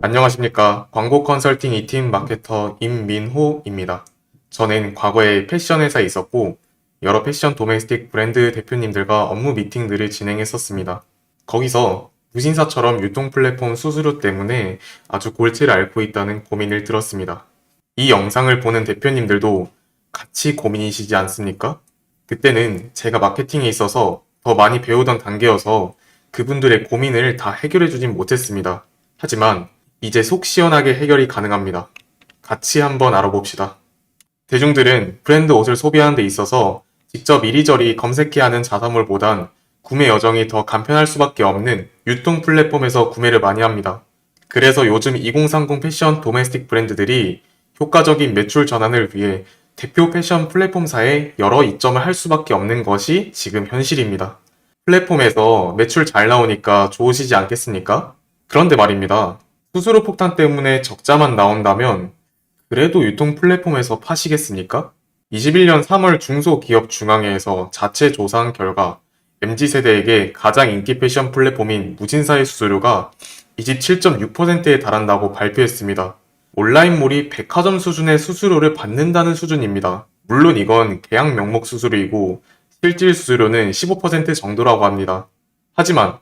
안녕하십니까. 광고 컨설팅 2팀 마케터 임민호입니다. 저는 과거에 패션 회사에 있었고 여러 패션 도메스틱 브랜드 대표님들과 업무 미팅들을 진행했었습니다. 거기서 무신사처럼 유통 플랫폼 수수료 때문에 아주 골치를 앓고 있다는 고민을 들었습니다. 이 영상을 보는 대표님들도 같이 고민이시지 않습니까? 그때는 제가 마케팅에 있어서 더 많이 배우던 단계여서 그분들의 고민을 다 해결해주진 못했습니다. 하지만 이제 속 시원하게 해결이 가능합니다. 같이 한번 알아봅시다. 대중들은 브랜드 옷을 소비하는 데 있어서 직접 이리저리 검색해야 하는 자사몰보단 구매 여정이 더 간편할 수밖에 없는 유통 플랫폼에서 구매를 많이 합니다. 그래서 요즘 2030 패션 도메스틱 브랜드들이 효과적인 매출 전환을 위해 대표 패션 플랫폼사에 여러 이점을 할 수밖에 없는 것이 지금 현실입니다. 플랫폼에서 매출 잘 나오니까 좋으시지 않겠습니까? 그런데 말입니다. 수수료 폭탄 때문에 적자만 나온다면 그래도 유통 플랫폼에서 파시겠습니까? 21년 3월 중소기업중앙회에서 자체 조사한 결과 MZ세대에게 가장 인기 패션 플랫폼인 무신사의 수수료가 27.6%에 달한다고 발표했습니다. 온라인몰이 백화점 수준의 수수료를 받는다는 수준입니다. 물론 이건 계약 명목 수수료이고 실질 수수료는 15% 정도라고 합니다. 하지만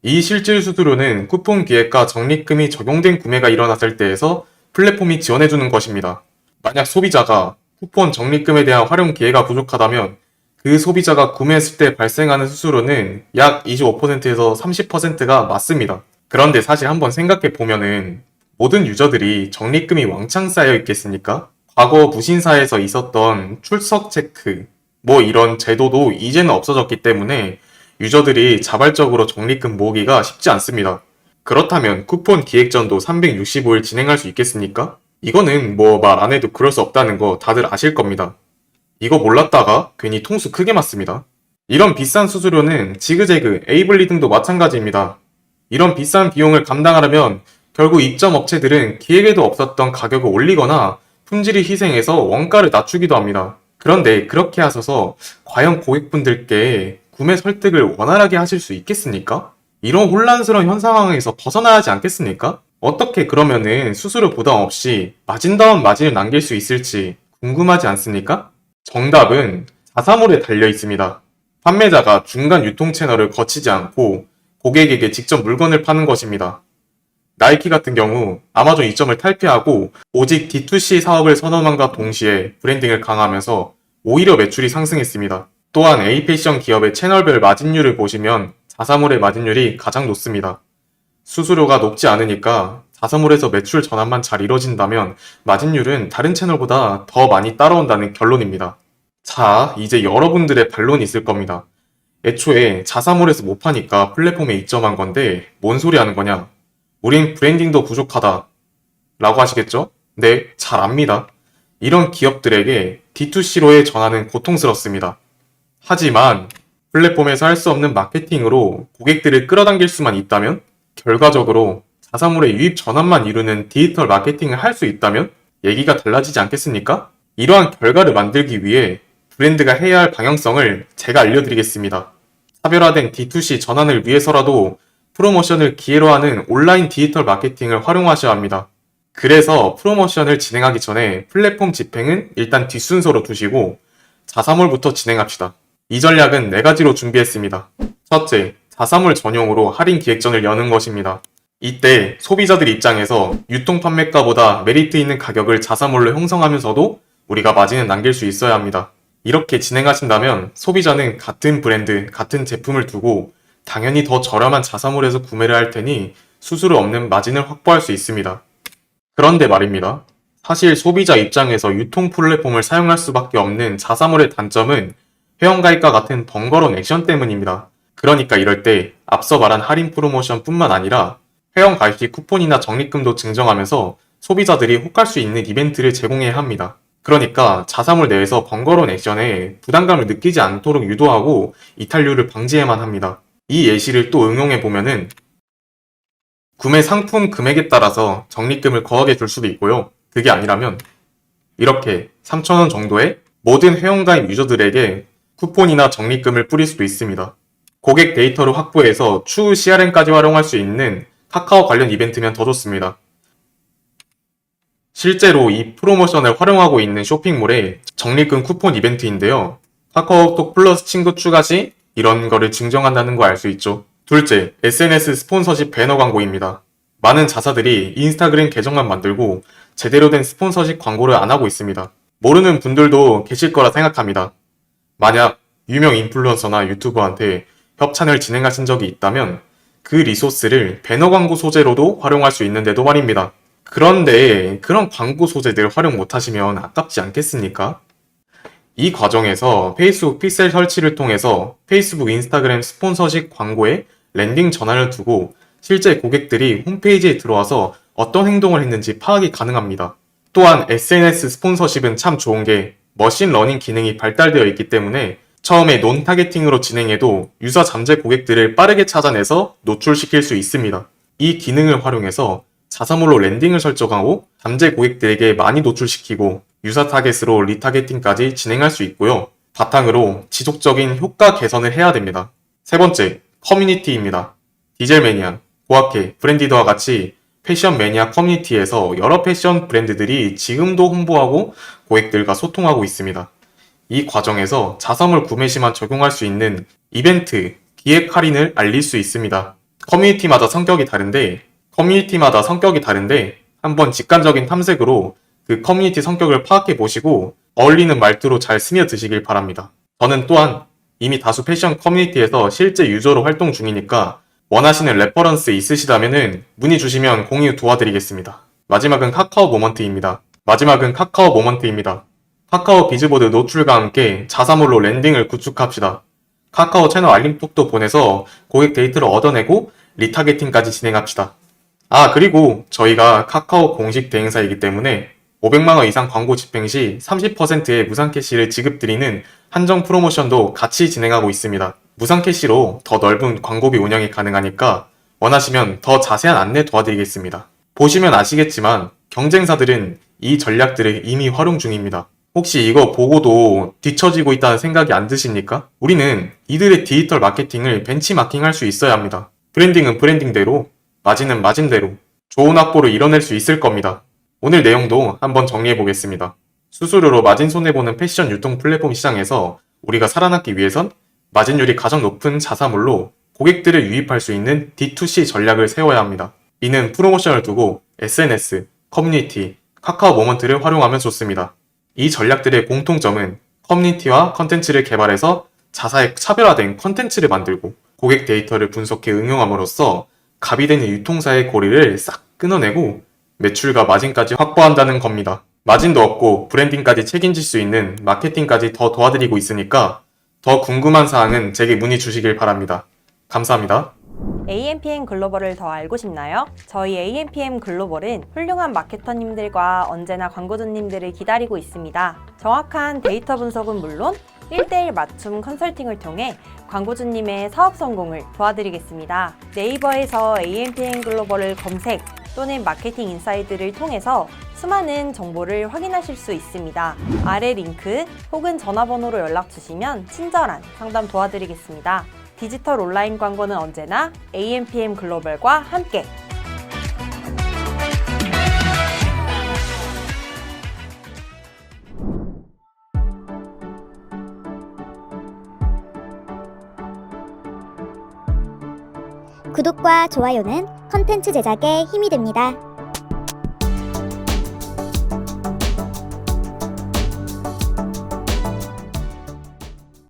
이 실질 수수료는 쿠폰 기획과 적립금이 적용된 구매가 일어났을 때에서 플랫폼이 지원해주는 것입니다. 만약 소비자가 쿠폰 적립금에 대한 활용 기회가 부족하다면 그 소비자가 구매했을 때 발생하는 수수료는 약 25%에서 30%가 맞습니다. 그런데 사실 한번 생각해 보면은 모든 유저들이 적립금이 왕창 쌓여 있겠습니까? 과거 무신사에서 있었던 출석 체크, 이런 제도도 이제는 없어졌기 때문에 유저들이 자발적으로 적립금 모으기가 쉽지 않습니다. 그렇다면 쿠폰 기획전도 365일 진행할 수 있겠습니까? 이거는 말 안 해도 그럴 수 없다는 거 다들 아실 겁니다. 이거 몰랐다가 괜히 통수 크게 맞습니다. 이런 비싼 수수료는 지그재그, 에이블리 등도 마찬가지입니다. 이런 비싼 비용을 감당하려면 결국 입점 업체들은 기획에도 없었던 가격을 올리거나 품질을 희생해서 원가를 낮추기도 합니다. 그런데 그렇게 하셔서 과연 고객분들께 구매 설득을 원활하게 하실 수 있겠습니까? 이런 혼란스러운 현 상황에서 벗어나야 하지 않겠습니까? 어떻게 그러면은 수수료 부담 없이 마진다운 마진을 남길 수 있을지 궁금하지 않습니까? 정답은 자사몰에 달려 있습니다. 판매자가 중간 유통 채널을 거치지 않고 고객에게 직접 물건을 파는 것입니다. 나이키 같은 경우 아마존 이점을 탈피하고 오직 D2C 사업을 선언함과 동시에 브랜딩을 강화하면서 오히려 매출이 상승했습니다. 또한 A패션 기업의 채널별 마진율을 보시면 자사몰의 마진율이 가장 높습니다. 수수료가 높지 않으니까 자사몰에서 매출 전환만 잘 이뤄진다면 마진율은 다른 채널보다 더 많이 따라온다는 결론입니다. 자, 이제 여러분들의 반론이 있을 겁니다. 애초에 자사몰에서 못 파니까 플랫폼에 입점한 건데 뭔 소리 하는 거냐? 우린 브랜딩도 부족하다 라고 하시겠죠? 네, 잘 압니다. 이런 기업들에게 D2C로의 전환은 고통스럽습니다. 하지만 플랫폼에서 할 수 없는 마케팅으로 고객들을 끌어당길 수만 있다면, 결과적으로 자사몰의 유입 전환만 이루는 디지털 마케팅을 할 수 있다면 얘기가 달라지지 않겠습니까? 이러한 결과를 만들기 위해 브랜드가 해야 할 방향성을 제가 알려드리겠습니다. 차별화된 D2C 전환을 위해서라도 프로모션을 기회로 하는 온라인 디지털 마케팅을 활용하셔야 합니다. 그래서 프로모션을 진행하기 전에 플랫폼 집행은 일단 뒷순서로 두시고 자사몰부터 진행합시다. 이 전략은 4가지로 준비했습니다. 첫째, 자사몰 전용으로 할인 기획전을 여는 것입니다. 이때 소비자들 입장에서 유통 판매가보다 메리트 있는 가격을 자사몰로 형성하면서도 우리가 마진을 남길 수 있어야 합니다. 이렇게 진행하신다면 소비자는 같은 브랜드, 같은 제품을 두고 당연히 더 저렴한 자사몰에서 구매를 할 테니 수수료 없는 마진을 확보할 수 있습니다. 그런데 말입니다. 사실 소비자 입장에서 유통 플랫폼을 사용할 수밖에 없는 자사몰의 단점은 회원가입과 같은 번거로운 액션 때문입니다. 그러니까 이럴 때 앞서 말한 할인 프로모션 뿐만 아니라 회원가입 시 쿠폰이나 적립금도 증정하면서 소비자들이 혹할 수 있는 이벤트를 제공해야 합니다. 그러니까 자사몰 내에서 번거로운 액션에 부담감을 느끼지 않도록 유도하고 이탈률을 방지해야만 합니다. 이 예시를 또 응용해 보면은 구매 상품 금액에 따라서 적립금을 거하게 줄 수도 있고요. 그게 아니라면 이렇게 3,000원 정도의 모든 회원가입 유저들에게 쿠폰이나 적립금을 뿌릴 수도 있습니다. 고객 데이터를 확보해서 추후 CRM까지 활용할 수 있는 카카오 관련 이벤트면 더 좋습니다. 실제로 이 프로모션을 활용하고 있는 쇼핑몰의 적립금 쿠폰 이벤트인데요. 카카오톡 플러스 친구 추가 시 이런 거를 증정한다는 거 알 수 있죠. 둘째, SNS 스폰서십 배너 광고입니다. 많은 자사들이 인스타그램 계정만 만들고 제대로 된 스폰서십 광고를 안 하고 있습니다. 모르는 분들도 계실 거라 생각합니다. 만약 유명 인플루언서나 유튜버한테 협찬을 진행하신 적이 있다면 그 리소스를 배너 광고 소재로도 활용할 수 있는데도 말입니다. 그런데 그런 광고 소재들 활용 못하시면 아깝지 않겠습니까? 이 과정에서 페이스북 픽셀 설치를 통해서 페이스북, 인스타그램 스폰서십 광고에 랜딩 전환을 두고 실제 고객들이 홈페이지에 들어와서 어떤 행동을 했는지 파악이 가능합니다. 또한 SNS 스폰서십은 참 좋은 게 머신러닝 기능이 발달되어 있기 때문에 처음에 논 타겟팅으로 진행해도 유사 잠재 고객들을 빠르게 찾아내서 노출시킬 수 있습니다. 이 기능을 활용해서 자사몰로 랜딩을 설정하고 잠재 고객들에게 많이 노출시키고 유사 타겟으로 리타겟팅까지 진행할 수 있고요. 바탕으로 지속적인 효과 개선을 해야 됩니다. 세 번째, 커뮤니티입니다. 디젤 매니아, 고아케, 브랜디드와 같이 패션 매니아 커뮤니티에서 여러 패션 브랜드들이 지금도 홍보하고 고객들과 소통하고 있습니다. 이 과정에서 자사몰 구매 시만 적용할 수 있는 이벤트, 기획 할인을 알릴 수 있습니다. 커뮤니티마다 성격이 다른데 한번 직관적인 탐색으로 그 커뮤니티 성격을 파악해 보시고 어울리는 말투로 잘 스며드시길 바랍니다. 저는 또한 이미 다수 패션 커뮤니티에서 실제 유저로 활동 중이니까 원하시는 레퍼런스 있으시다면 문의 주시면 공유 도와드리겠습니다. 마지막은 카카오 모먼트입니다. 카카오 비즈보드 노출과 함께 자사몰로 랜딩을 구축합시다. 카카오 채널 알림톡도 보내서 고객 데이터를 얻어내고 리타겟팅까지 진행합시다. 그리고 저희가 카카오 공식 대행사이기 때문에 500만원 이상 광고 집행 시 30%의 무상 캐시를 지급드리는 한정 프로모션도 같이 진행하고 있습니다. 무상 캐시로 더 넓은 광고비 운영이 가능하니까 원하시면 더 자세한 안내 도와드리겠습니다. 보시면 아시겠지만 경쟁사들은 이 전략들을 이미 활용 중입니다. 혹시 이거 보고도 뒤처지고 있다는 생각이 안 드십니까? 우리는 이들의 디지털 마케팅을 벤치마킹할 수 있어야 합니다. 브랜딩은 브랜딩대로, 마진은 마진대로 좋은 확보를 이뤄낼 수 있을 겁니다. 오늘 내용도 한번 정리해 보겠습니다. 수수료로 마진 손해보는 패션 유통 플랫폼 시장에서 우리가 살아남기 위해선 마진율이 가장 높은 자사몰로 고객들을 유입할 수 있는 D2C 전략을 세워야 합니다. 이는 프로모션을 두고 SNS, 커뮤니티, 카카오 모먼트를 활용하면 좋습니다. 이 전략들의 공통점은 커뮤니티와 컨텐츠를 개발해서 자사의 차별화된 컨텐츠를 만들고 고객 데이터를 분석해 응용함으로써 갑이 되는 유통사의 고리를 싹 끊어내고 매출과 마진까지 확보한다는 겁니다. 마진도 얻고 브랜딩까지 책임질 수 있는 마케팅까지 더 도와드리고 있으니까 더 궁금한 사항은 제게 문의 주시길 바랍니다. 감사합니다. AMPM 글로벌을 더 알고 싶나요? 저희 AMPM 글로벌은 훌륭한 마케터님들과 언제나 광고주님들을 기다리고 있습니다. 정확한 데이터 분석은 물론 1:1 맞춤 컨설팅을 통해 광고주님의 사업 성공을 도와드리겠습니다. 네이버에서 AMPM 글로벌을 검색 또는 마케팅 인사이드를 통해서 수많은 정보를 확인하실 수 있습니다. 아래 링크 혹은 전화번호로 연락 주시면 친절한 상담 도와드리겠습니다. 디지털 온라인 광고는 언제나 AMPM 글로벌과 함께. 구독과 좋아요는 컨텐츠 제작에 힘이 됩니다.